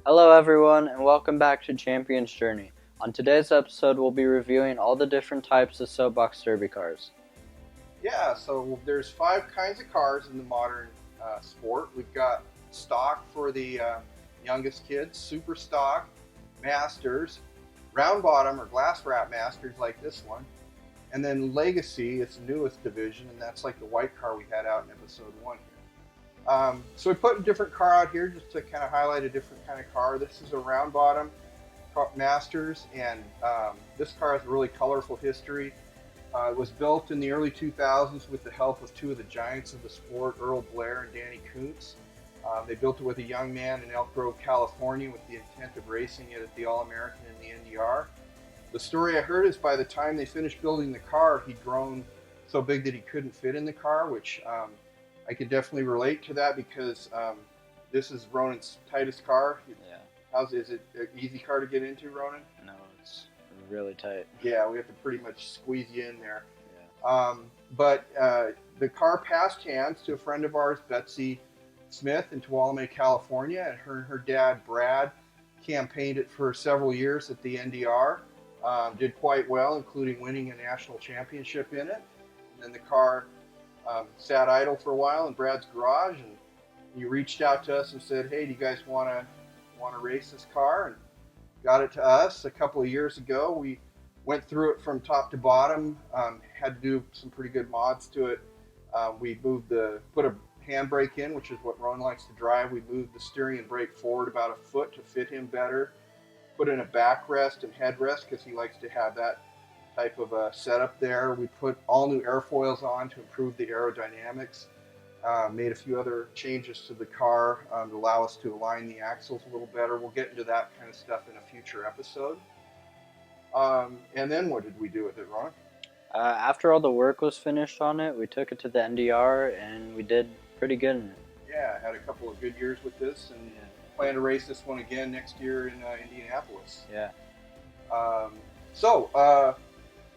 Hello everyone and welcome back to Champion's Journey. On today's episode we'll be reviewing all the different types of soapbox derby cars. Yeah, so there's 5 kinds of cars in the modern sport. We've got stock for the youngest kids, super stock, masters, round bottom or glass wrap masters like this one, and then legacy is the newest division, and that's like the white car we had out in episode 1 here. So we put a different car out here just to kind of highlight a different kind of car. This is a round bottom masters, and this car has a really colorful history. It was built in the early 2000s with the help of 2 of the giants of the sport, Earl Blair and Danny Kuntz. They built it with a young man in Elk Grove, California, with the intent of racing it at the All-American and the NDR. The story I heard is by the time they finished building the car, he'd grown so big that he couldn't fit in the car, which I could definitely relate to that because this is Ronan's tightest car. Yeah. Is it an easy car to get into, Ronan? No, it's really tight. Yeah, we have to pretty much squeeze you in there. Yeah. But the car passed hands to a friend of ours, Betsy Smith, in Tuolumne, California, and her dad, Brad, campaigned it for several years at the NDR. Did quite well, including winning a national championship in it. And then the car sat idle for a while in Brad's garage, and he reached out to us and said, "Hey, do you guys want to race this car?" And got it to us a couple of years ago. We went through it from top to bottom. Had to do some pretty good mods to it. We put a handbrake in, which is what Ron likes to drive. We moved the steering and brake forward about a foot to fit him better. Put in a backrest and headrest because he likes to have that type of a setup there. We put all new airfoils on to improve the aerodynamics. Made a few other changes to the car to allow us to align the axles a little better. We'll get into that kind of stuff in a future episode. And then what did we do with it, Ron? After all the work was finished on it, we took it to the NDR and we did pretty good in it. Yeah, had a couple of good years with this, and plan to race this one again next year in Indianapolis. Yeah.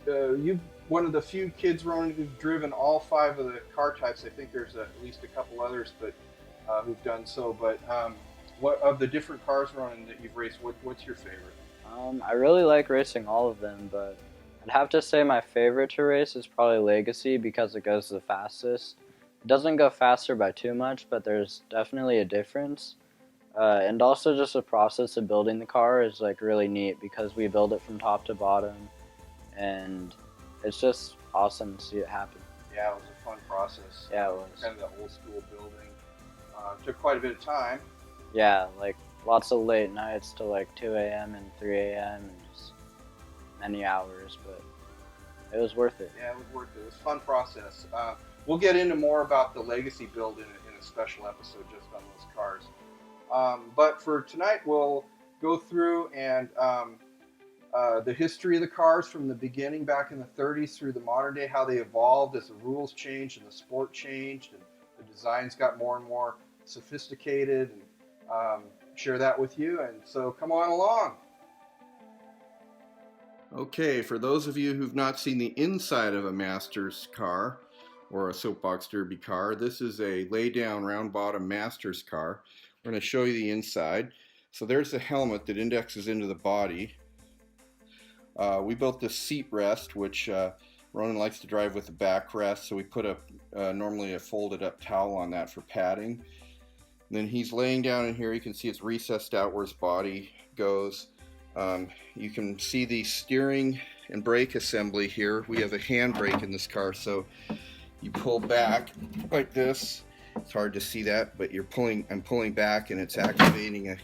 You've one of the few kids, Ronan, who've driven all 5 of the car types. I think there's at least a couple others, but who've done so. But what of the different cars, Ronan, that you've raced? What's your favorite? I really like racing all of them, but I'd have to say my favorite to race is probably Legacy because it goes the fastest. It doesn't go faster by too much, but there's definitely a difference. And also just the process of building the car is like really neat because we build it from top to bottom, and it's just awesome to see it happen. Yeah, it was a fun process. Yeah, it was. Kind of the old school building. Took quite a bit of time. Yeah, like lots of late nights till like 2 a.m. and 3 a.m. and just many hours, but it was worth it. Yeah, it was worth it. It was a fun process. We'll get into more about the Legacy build in a special episode just on those cars. But for tonight, we'll go through and the history of the cars from the beginning back in the 30s through the modern day, how they evolved as the rules changed and the sport changed and the designs got more and more sophisticated, and share that with you. And so come on along. Okay, for those of you who've not seen the inside of a Masters car or a soapbox derby car, this is a lay-down round bottom Masters car. We're going to show you the inside. So there's the helmet that indexes into the body. We built this seat rest, which Ronan likes to drive with a backrest, so we put normally a folded up towel on that for padding. And then he's laying down in here. You can see it's recessed out where his body goes. You can see the steering and brake assembly here. We have a handbrake in this car, so you pull back like this. It's hard to see that, but I'm pulling back, and it's activating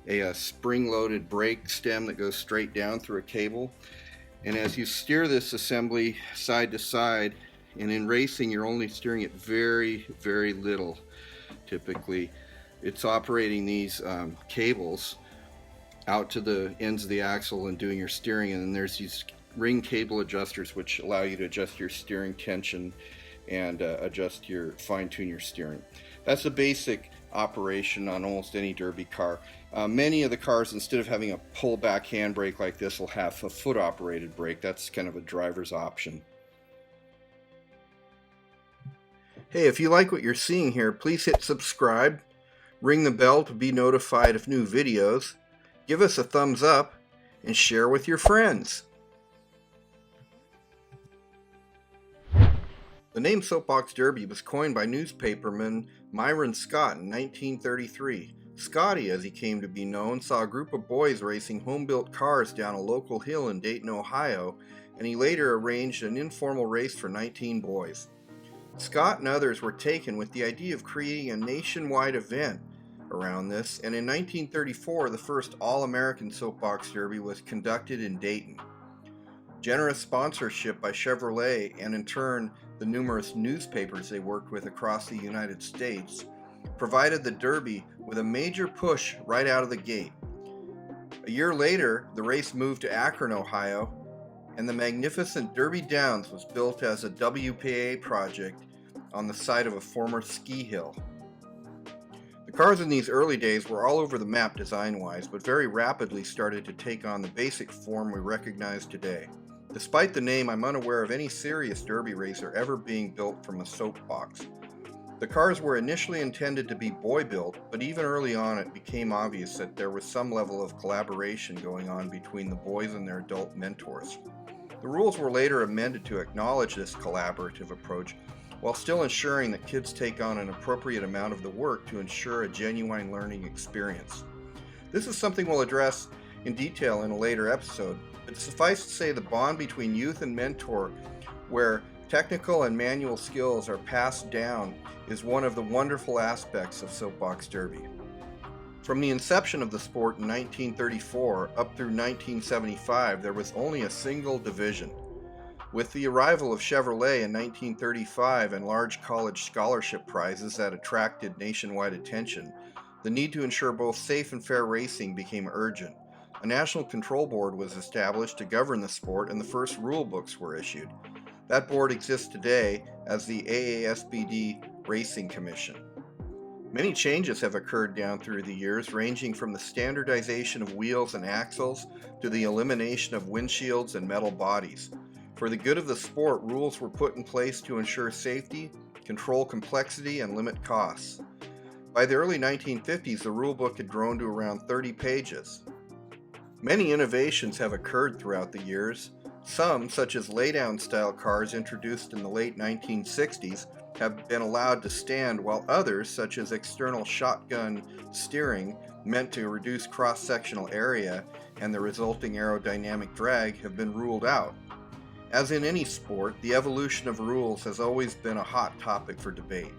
a spring-loaded brake stem that goes straight down through a cable. And as you steer this assembly side to side, and in racing you're only steering it very, very little. Typically, it's operating these cables out to the ends of the axle and doing your steering, and then there's these ring cable adjusters which allow you to adjust your steering tension and fine-tune your steering. That's a basic operation on almost any derby car. Many of the cars, instead of having a pull-back handbrake like this, will have a foot-operated brake. That's kind of a driver's option. Hey, if you like what you're seeing here, please hit subscribe. ring the bell to be notified of new videos, give us a thumbs up, and share with your friends. The name Soapbox Derby was coined by newspaperman Myron Scott in 1933. Scotty, as he came to be known, saw a group of boys racing home-built cars down a local hill in Dayton, Ohio, and he later arranged an informal race for 19 boys. Scott and others were taken with the idea of creating a nationwide event around this, and in 1934 the first All-American Soapbox Derby was conducted in Dayton. Generous sponsorship by Chevrolet, and in turn the numerous newspapers they worked with across the United States, provided the Derby with a major push right out of the gate. A year later, the race moved to Akron, Ohio, and the magnificent Derby Downs was built as a WPA project on the site of a former ski hill. The cars in these early days were all over the map design-wise, but very rapidly started to take on the basic form we recognize today. Despite the name, I'm unaware of any serious Derby racer ever being built from a soapbox. The cars were initially intended to be boy-built, but even early on it became obvious that there was some level of collaboration going on between the boys and their adult mentors. The rules were later amended to acknowledge this collaborative approach, while still ensuring that kids take on an appropriate amount of the work to ensure a genuine learning experience. This is something we'll address in detail in a later episode, but suffice to say the bond between youth and mentor, where technical and manual skills are passed down, is one of the wonderful aspects of Soapbox Derby. From the inception of the sport in 1934 up through 1975, there was only a single division. With the arrival of Chevrolet in 1935 and large college scholarship prizes that attracted nationwide attention, the need to ensure both safe and fair racing became urgent. A national control board was established to govern the sport, and the first rule books were issued. That board exists today as the AASBD Racing Commission. Many changes have occurred down through the years, ranging from the standardization of wheels and axles to the elimination of windshields and metal bodies. For the good of the sport, rules were put in place to ensure safety, control complexity, and limit costs. By the early 1950s, the rulebook had grown to around 30 pages. Many innovations have occurred throughout the years. Some, such as lay-down style cars introduced in the late 1960s, have been allowed to stand, while others, such as external shotgun steering, meant to reduce cross-sectional area and the resulting aerodynamic drag, have been ruled out. As in any sport, the evolution of rules has always been a hot topic for debate.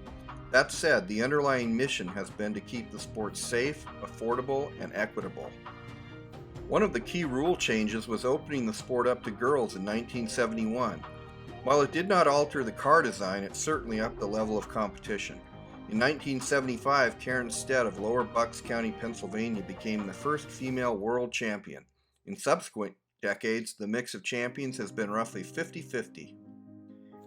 That said, the underlying mission has been to keep the sport safe, affordable, and equitable. One of the key rule changes was opening the sport up to girls in 1971. While it did not alter the car design, it certainly upped the level of competition. In 1975, Karen Stead of Lower Bucks County, Pennsylvania became the first female world champion. In subsequent decades, the mix of champions has been roughly 50-50.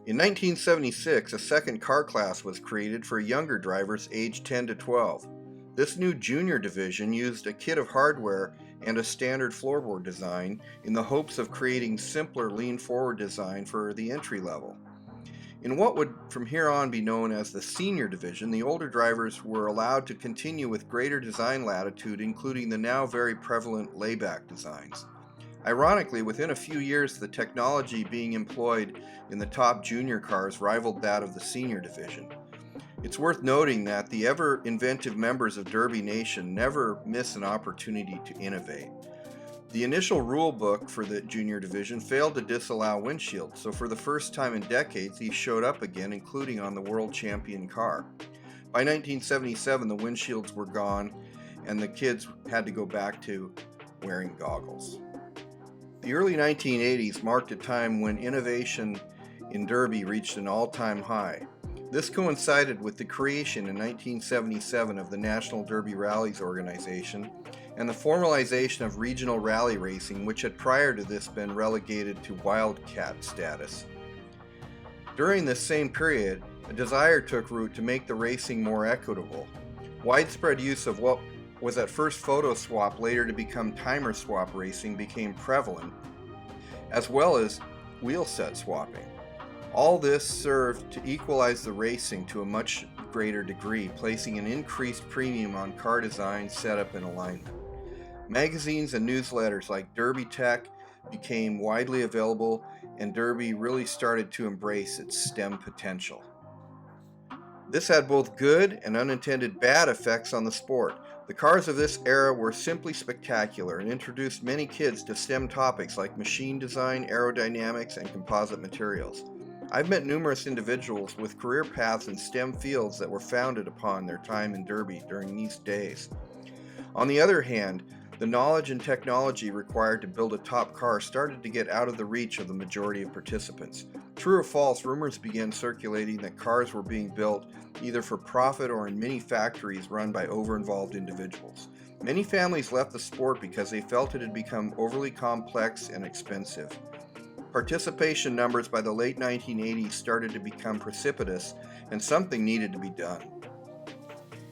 In 1976, a second car class was created for younger drivers aged 10 to 12. This new junior division used a kit of hardware and a standard floorboard design in the hopes of creating simpler lean-forward design for the entry level. In what would from here on be known as the senior division, the older drivers were allowed to continue with greater design latitude, including the now very prevalent layback designs. Ironically, within a few years, the technology being employed in the top junior cars rivaled that of the senior division. It's worth noting that the ever-inventive members of Derby Nation never miss an opportunity to innovate. The initial rule book for the junior division failed to disallow windshields, so for the first time in decades these showed up again, including on the world champion car. By 1977 the windshields were gone and the kids had to go back to wearing goggles. The early 1980s marked a time when innovation in Derby reached an all-time high. This coincided with the creation in 1977 of the National Derby Rallies organization and the formalization of regional rally racing, which had prior to this been relegated to wildcat status. During this same period, a desire took root to make the racing more equitable. Widespread use of what was at first photo swap, later to become timer swap racing, became prevalent, as well as wheel set swapping. All this served to equalize the racing to a much greater degree, placing an increased premium on car design, setup, and alignment. Magazines and newsletters like Derby Tech became widely available, and Derby really started to embrace its STEM potential. This had both good and unintended bad effects on the sport. The cars of this era were simply spectacular and introduced many kids to STEM topics like machine design, aerodynamics, and composite materials. I've met numerous individuals with career paths in STEM fields that were founded upon their time in Derby during these days. On the other hand, the knowledge and technology required to build a top car started to get out of the reach of the majority of participants. True or false, rumors began circulating that cars were being built either for profit or in mini factories run by over-involved individuals. Many families left the sport because they felt it had become overly complex and expensive. Participation numbers by the late 1980s started to become precipitous, and something needed to be done.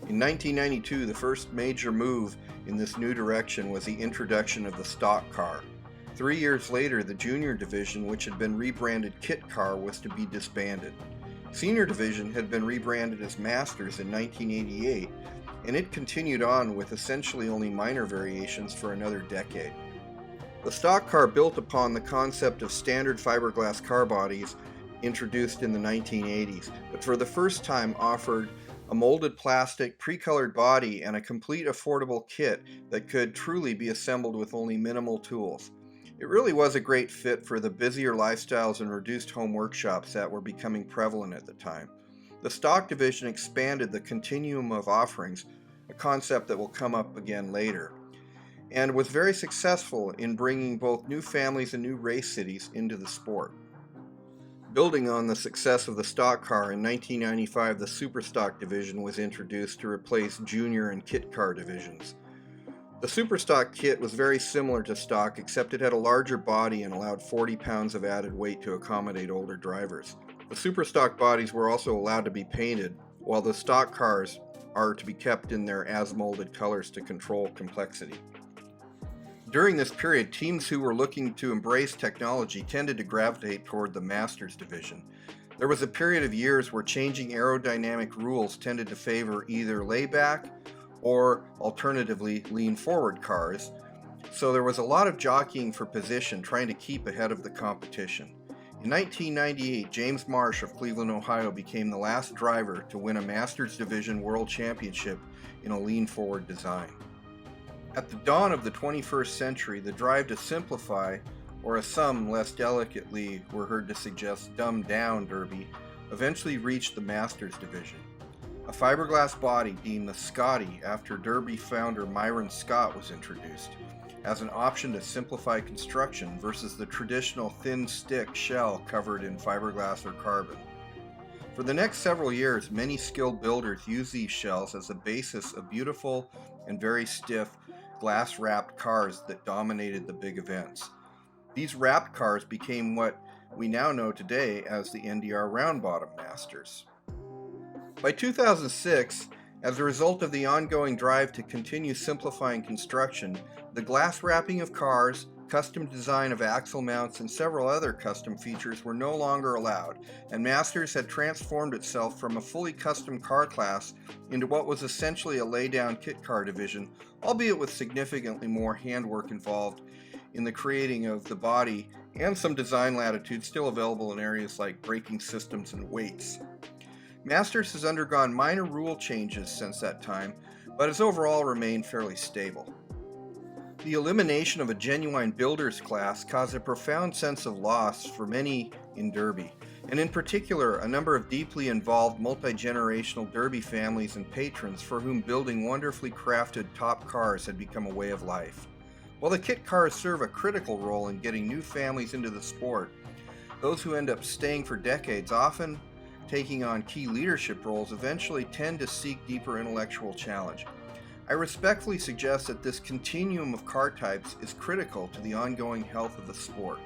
In 1992, the first major move in this new direction was the introduction of the stock car. 3 years later, the junior division, which had been rebranded Kit Car, was to be disbanded. Senior division had been rebranded as Masters in 1988, and it continued on with essentially only minor variations for another decade. The stock car built upon the concept of standard fiberglass car bodies introduced in the 1980s, but for the first time offered a molded plastic, pre-colored body, and a complete affordable kit that could truly be assembled with only minimal tools. It really was a great fit for the busier lifestyles and reduced home workshops that were becoming prevalent at the time. The stock division expanded the continuum of offerings, a concept that will come up again later, and was very successful in bringing both new families and new race cities into the sport. Building on the success of the stock car, in 1995 the Superstock division was introduced to replace junior and kit car divisions. The Superstock kit was very similar to stock, except it had a larger body and allowed 40 pounds of added weight to accommodate older drivers. The Superstock bodies were also allowed to be painted, while the stock cars are to be kept in their as-molded colors to control complexity. During this period, teams who were looking to embrace technology tended to gravitate toward the Masters division. There was a period of years where changing aerodynamic rules tended to favor either layback or alternatively lean-forward cars, so there was a lot of jockeying for position trying to keep ahead of the competition. In 1998, James Marsh of Cleveland, Ohio became the last driver to win a Masters Division World Championship in a lean-forward design. At the dawn of the 21st century, the drive to simplify, or as some less delicately were heard to suggest dumbed down Derby, eventually reached the Masters division. A fiberglass body deemed the Scotty after Derby founder Myron Scott was introduced, as an option to simplify construction versus the traditional thin stick shell covered in fiberglass or carbon. For the next several years, many skilled builders used these shells as the basis of beautiful and very stiff glass-wrapped cars that dominated the big events. These wrapped cars became what we now know today as the NDR Round Bottom Masters. By 2006, as a result of the ongoing drive to continue simplifying construction, the glass wrapping of cars, custom design of axle mounts, and several other custom features were no longer allowed, and Masters had transformed itself from a fully custom car class into what was essentially a lay-down kit car division, albeit with significantly more handwork involved in the creating of the body and some design latitude still available in areas like braking systems and weights. Masters has undergone minor rule changes since that time, but has overall remained fairly stable. The elimination of a genuine builder's class caused a profound sense of loss for many in Derby, and in particular a number of deeply involved multi-generational Derby families and patrons for whom building wonderfully crafted top cars had become a way of life. While the kit cars serve a critical role in getting new families into the sport, those who end up staying for decades, often taking on key leadership roles, eventually tend to seek deeper intellectual challenge. I respectfully suggest that this continuum of car types is critical to the ongoing health of the sport.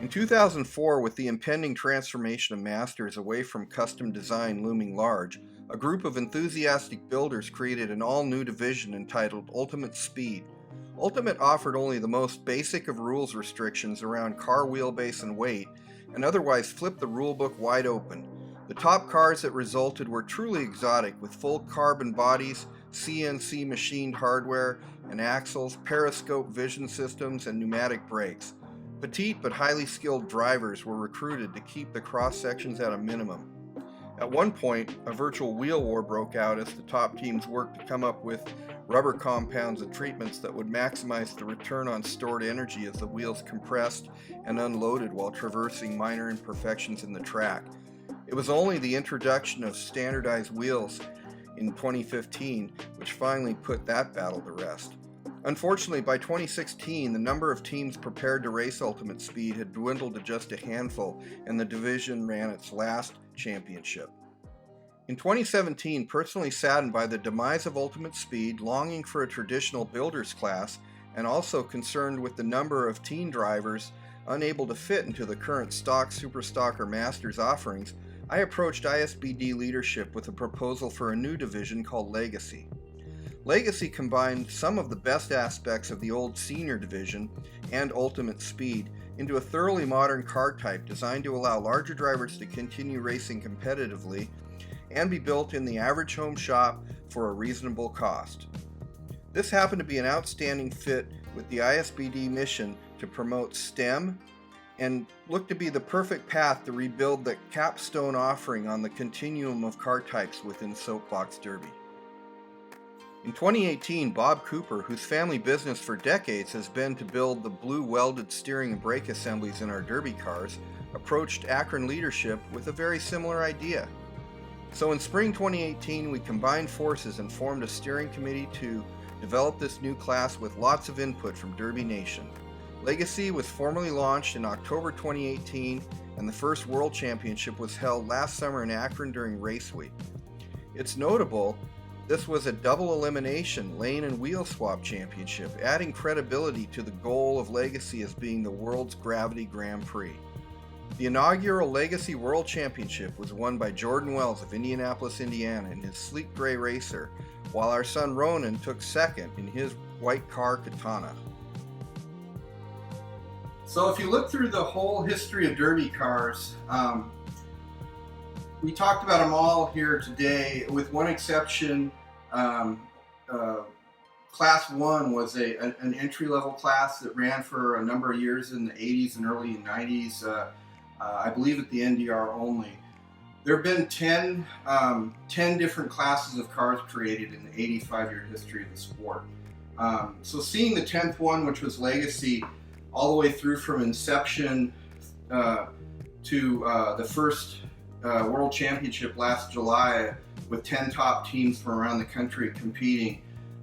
In 2004, with the impending transformation of Masters away from custom design looming large, a group of enthusiastic builders created an all-new division entitled Ultimate Speed. Ultimate offered only the most basic of rules restrictions around car wheelbase and weight, and otherwise flipped the rulebook wide open. The top cars that resulted were truly exotic, with full carbon bodies, CNC machined hardware and axles, periscope vision systems, and pneumatic brakes. Petite but highly skilled drivers were recruited to keep the cross sections at a minimum. At one point, a virtual wheel war broke out as the top teams worked to come up with rubber compounds and treatments that would maximize the return on stored energy as the wheels compressed and unloaded while traversing minor imperfections in the track. It was only the introduction of standardized wheels in 2015 which finally put that battle to rest. Unfortunately, by 2016, the number of teams prepared to race Ultimate Speed had dwindled to just a handful, and the division ran its last championship. In 2017, personally saddened by the demise of Ultimate Speed, longing for a traditional builders class, and also concerned with the number of teen drivers unable to fit into the current stock, Superstock, or Masters offerings, I approached ISBD leadership with a proposal for a new division called Legacy. Legacy combined some of the best aspects of the old senior division and Ultimate Speed into a thoroughly modern car type designed to allow larger drivers to continue racing competitively and be built in the average home shop for a reasonable cost. This happened to be an outstanding fit with the ISBD mission to promote STEM and looked to be the perfect path to rebuild the capstone offering on the continuum of car types within Soapbox Derby. In 2018, Bob Cooper, whose family business for decades has been to build the blue welded steering and brake assemblies in our Derby cars, approached Akron leadership with a very similar idea. So in spring 2018, we combined forces and formed a steering committee to develop this new class with lots of input from Derby Nation. Legacy was formally launched in October 2018, and the first World Championship was held last summer in Akron during race week. It's notable this was a double elimination lane and wheel swap championship, adding credibility to the goal of Legacy as being the world's Gravity Grand Prix. The inaugural Legacy World Championship was won by Jordan Wells of Indianapolis, Indiana in his sleek gray racer, while our son Ronan took second in his white car Katana. So if you look through the whole history of Derby cars, we talked about them all here today, with one exception. Class 1 was an entry-level class that ran for a number of years in the 80s and early 90s, I believe at the NDR only. There have been 10 different classes of cars created in the 85-year history of the sport. So seeing the 10th one, which was Legacy, all the way through from inception to the first World Championship last July with 10 top teams from around the country competing,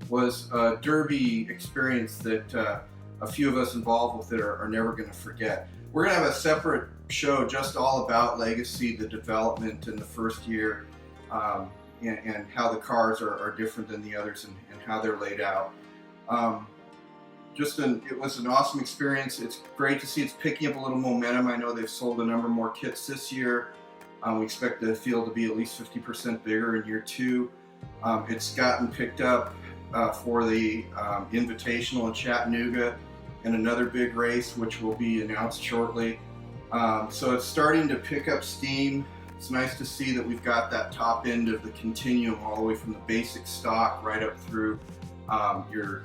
was a Derby experience that a few of us involved with it are never going to forget. We're going to have a separate show just all about Legacy, the development in the first year, and how the cars are different than the others and how they're laid out. It was an awesome experience. It's great to see it's picking up a little momentum. I know they've sold a number more kits this year. We expect the field to be at least 50% bigger in year 2. It's gotten picked up for the Invitational in Chattanooga and another big race, which will be announced shortly. So it's starting to pick up steam. It's nice to see that we've got that top end of the continuum all the way from the basic stock right up through your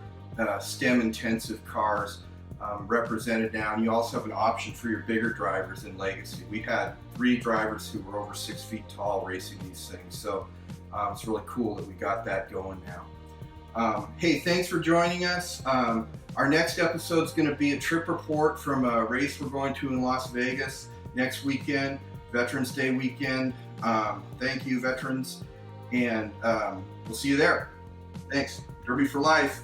STEM-intensive cars represented now. And you also have an option for your bigger drivers in Legacy. We had 3 drivers who were over 6 feet tall racing these things, so it's really cool that we got that going now. Hey, thanks for joining us. Our next episode is going to be a trip report from a race we're going to in Las Vegas next weekend, Veterans Day weekend. Thank you, veterans, and we'll see you there. Thanks. Derby for life.